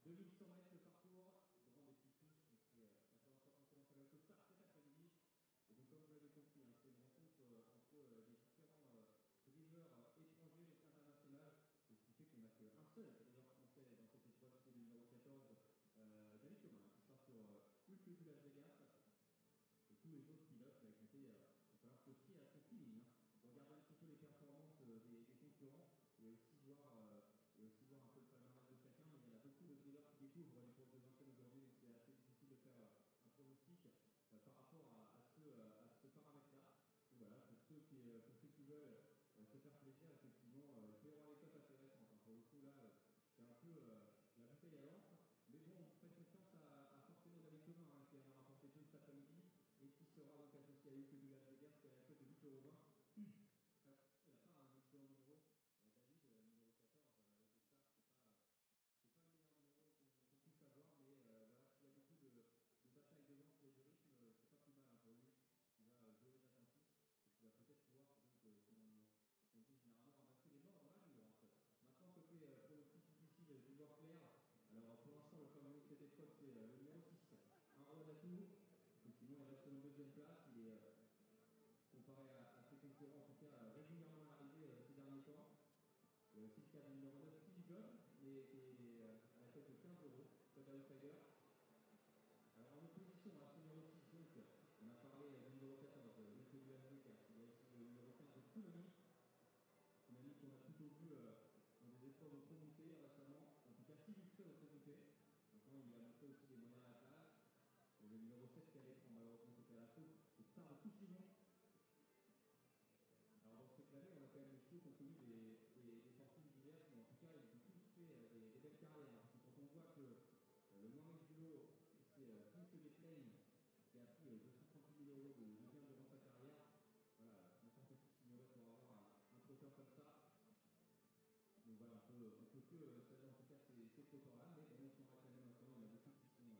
2100 mètres le parcours, devant des petites touches, donc c'est la première fois qu'on commence avec le start cet après-midi. Et donc comme vous l'avez compris, hein, c'est une rencontre entre les différents drivers étrangers, donc internationaux. Et ce qui fait qu'on n'a qu'un seul driver français dans cette épreuve, c'est le numéro 14, David Thomas, qui sera sur Hulk du Las Vegas. Et tous les autres pilotes, bah, écoutez, il va falloir se fier à son feeling, hein. Regarder un petit peu les performances des concurrents et aussi voir un peu le palmarès de chacun. Mais il y en a beaucoup de drivers qui découvrent les courses de Vincennes aujourd'hui, donc c'est assez difficile de faire un pronostic par rapport à ce paramètre-là. Donc voilà, pour ceux qui veulent se faire plaisir, effectivement, il peut y avoir des cotes intéressantes, hein. Pour le coup, là, c'est un peu la bouteille à l'encre. Mais bon, faites confiance à forcément David Thomas, hein, qui en a rapporté deux cet après-midi et qui sera donc associé à Hulk du Las Vegas, qui a la cote de 8,20 €. Alors, il n'a pas un excellent numéro, David, numéro 14, au start, c'est pas le meilleur numéro qu'on puisse avoir, mais voilà, s'il y a beaucoup de batailles devant, s'il y a du rythme, c'est pas plus mal, hein, pour lui, qui va jouer les attentifs et qui va peut-être pouvoir, donc, qu'on dit généralement, ramasser les morts dans la ligne droite. Maintenant, côté pronostic difficile, j'y vois clair. Alors, pour l'instant, le favori de cette épreuve, c'est le numéro 6, un roi d'atout. Effectivement, il reste sur une deuxième place. Il est, comparé à ses concurrents, en tout cas, régulièrement à l'arrivée ces derniers temps. Il y a aussi le cas du numéro 9, Team John, mais qui est à la cote de 15 €, cote outsider. Alors, en opposition à ce numéro 6, donc, on a parlé du numéro 14, Hulk du Las Vegas. Il y a aussi le numéro 15, Tsunami. Tsunami qu'on a plutôt vu dans des épreuves au Pro-Monté récemment, en tout cas s'illustrer au Pro-Monté. Maintenant, il a montré aussi des moyens à la place. Et le numéro 7 qui a l'écran, malheureusement, côté à la faute, c'est Tsar de Touchivon. Alors, dans cette année, on a quand même des chevaux qui ont connu des fortunes diverses, mais en tout cas, ils ont tous fait des belles carrières. Parce que quand on voit que le moins riche du lot, c'est Prince des Plaines, qui a pris 238 000 € de gains durant sa carrière, voilà, n'importe qui signerait pour avoir un trotteur comme ça. Donc voilà, on peut que saluer en tout cas ces trotteurs-là, mais bon, ils sont réclamés maintenant. Il y en a beaucoup qui vont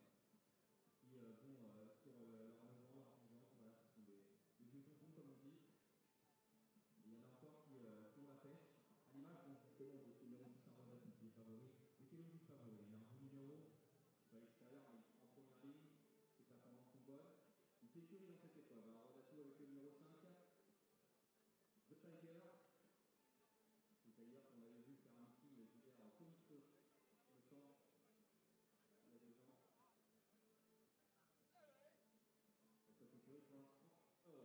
sur leurs 9 ans, leurs 10 ans. Voilà, ce sont des vieux tontons, comme on dit. Et il y en a encore qui ont la pêche, à l'image donc, justement de ce numéro 6 Arrodatu qui est favori, mais qui est logique favori. Il a un bon numéro, c'est pas l'extérieur, mais il prend en première ligne, ses performances sont bonnes. Il fait écurie dans cette épreuve. Arrodatu avec le numéro 5, The Tiger. Le Tiger qu'on avait vu faire un meeting d'hiver tonitrueux le temps, il y a 2 ans. La cote écurie pour l'instant, 1 €.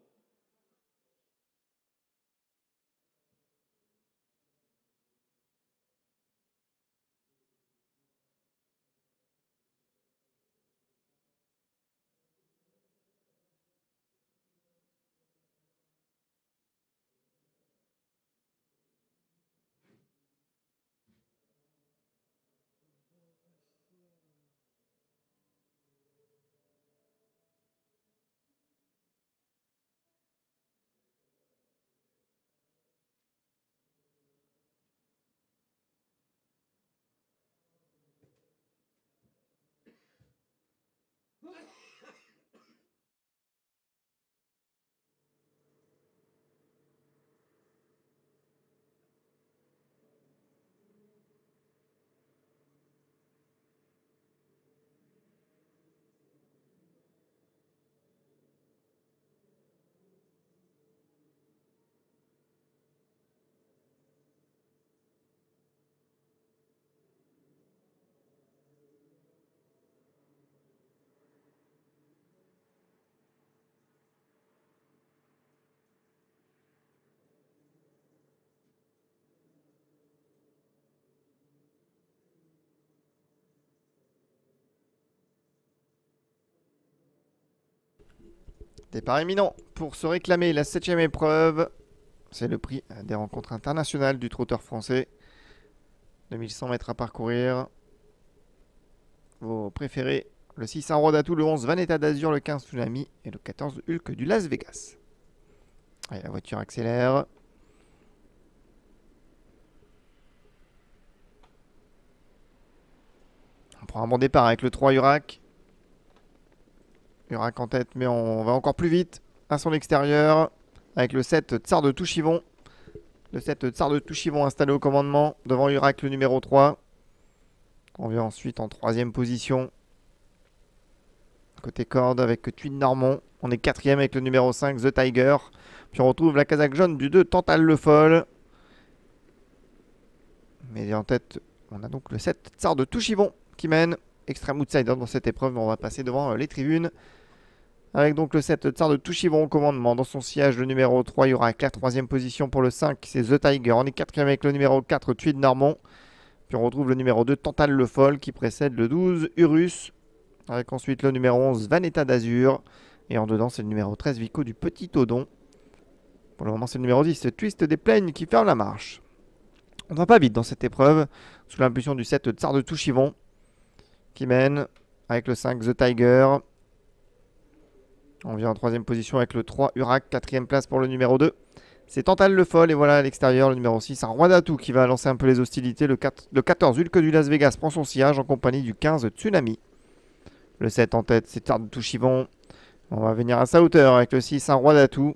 Départ imminent pour se réclamer la 7e épreuve. C'est le prix des rencontres internationales du trotteur français. 2100 mètres à parcourir. Vos préférés, le 6 un roi d'atout, le 11 Vanetta d'Azur, le 15 Tsunami et le 14 Hulk du Las Vegas. Allez, la voiture accélère. On prend un bon départ avec le 3 Urac. Urac en tête, mais on va encore plus vite à son extérieur avec le 7 Tsar de Touchivon. Le 7 Tsar de Touchivon installé au commandement devant Urac, le numéro 3. On vient ensuite en 3e position. Côté corde avec Tweed Normand. On est 4e avec le numéro 5, The Tiger. Puis on retrouve la casaque jaune du 2, Tantale le Folle. Mais en tête, on a donc le 7, Tsar de Touchivon qui mène. Extreme outsider dans cette épreuve, mais on va passer devant les tribunes. Avec donc le 7, Tsar de Touchivon au commandement. Dans son sillage, le numéro 3, il y aura la 3e position pour le 5, c'est The Tiger. On est 4e avec le numéro 4, Tweed Normand. Puis on retrouve le numéro 2, Tantale le Folle, qui précède le 12, Urus. Avec ensuite le numéro 11, Vanetta d'Azur. Et en dedans, c'est le numéro 13, Vico du Petit Odon. Pour le moment, c'est le numéro 10, Twist des Plaines, qui ferme la marche. On ne va pas vite dans cette épreuve, sous l'impulsion du 7, Tsar de Touchivon, qui mène avec le 5, The Tiger. On vient en 3e position avec le 3, Urac, 4e place pour le numéro 2. C'est Tantale le Folle, et voilà à l'extérieur le numéro 6, un Roi d'Atout qui va lancer un peu les hostilités. Le 14, Hulk du Las Vegas prend son sillage en compagnie du 15, Tsunami. Le 7 en tête, c'est Tsar de Touchivon. On va venir à sa hauteur avec le 6, un Roi d'Atout.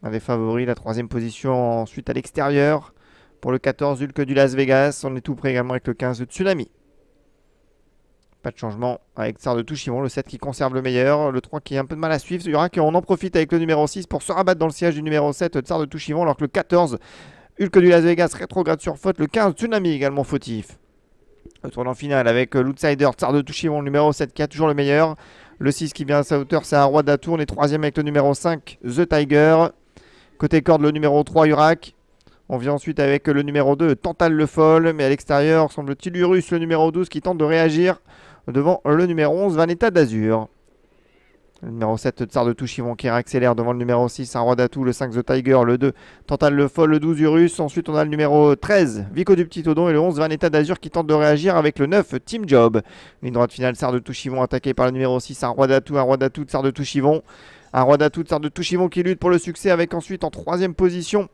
Un des favoris, la 3e position ensuite à l'extérieur. Pour le 14, Hulk du Las Vegas. On est tout près également avec le 15, Tsunami. Pas de changement avec Tsar de Touchivon, le 7 qui conserve le meilleur, le 3 qui a un peu de mal à suivre. Il y aura qu'on en profite avec le numéro 6 pour se rabattre dans le siège du numéro 7, Tsar de Touchivon, alors que le 14, Hulk du Las Vegas, rétrograde sur faute. Le 15, Tsunami également fautif. Le tournant final avec l'outsider, Tsar de Touchivon, le numéro 7 qui a toujours le meilleur. Le 6 qui vient à sa hauteur, c'est un Roi d'Atout. On est 3e avec le numéro 5, The Tiger. Côté corde, le numéro 3, Urac. On vient ensuite avec le numéro 2, Tantale le Folle. Mais à l'extérieur, semble-t-il, Urus, le numéro 12, qui tente de réagir devant le numéro 11, Vanetta d'Azur. Le numéro 7, Tsar de Touchivon qui réaccélère devant le numéro 6, un Roi d'Atout. Le 5, The Tiger. Le 2, Tantale le Folle. Le 12, Urus. Ensuite, on a le numéro 13, Vico du Petit Odon. Et le 11, Vanetta d'Azur qui tente de réagir avec le 9, Team Job. Ligne droite finale, Tsar de Touchivon attaqué par le numéro 6, un Roi d'Atout, Tsar de Touchivon. Un Roi d'Atout, Tsar de Touchivon qui lutte pour le succès avec ensuite en 3e position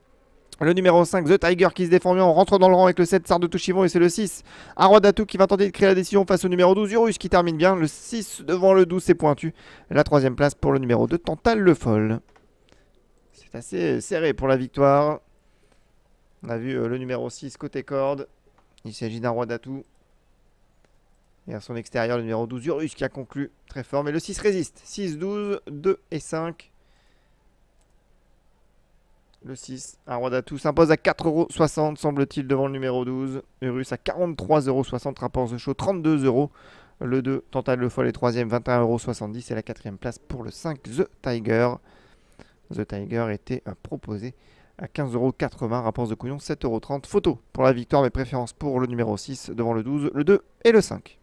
le numéro 5, The Tiger qui se défend bien. On rentre dans le rang avec le 7, Tsar de Touchivon. Et c'est le 6, un Roi d'Atout qui va tenter de créer la décision face au numéro 12, Urus qui termine bien. Le 6 devant le 12, c'est pointu. La 3e place pour le numéro 2, Tantale le Folle. C'est assez serré pour la victoire. On a vu le numéro 6 côté corde. Il s'agit d'un Roi d'Atout. Et à son extérieur, le numéro 12, Urus qui a conclu très fort. Mais le 6 résiste. 6, 12, 2 et 5. Le 6, un Roi d'Atout s'impose à 4,60 € semble-t-il devant le numéro 12. Urus à 43,60 €, rapport The Show 32 €. Le 2, Tantale le Folle est 3e, 21,70 € et la 4e place pour le 5, The Tiger. The Tiger était proposé à 15,80 €, rapport The Couillon 7,30 €. Photo pour la victoire, mais préférence pour le numéro 6 devant le 12, le 2 et le 5.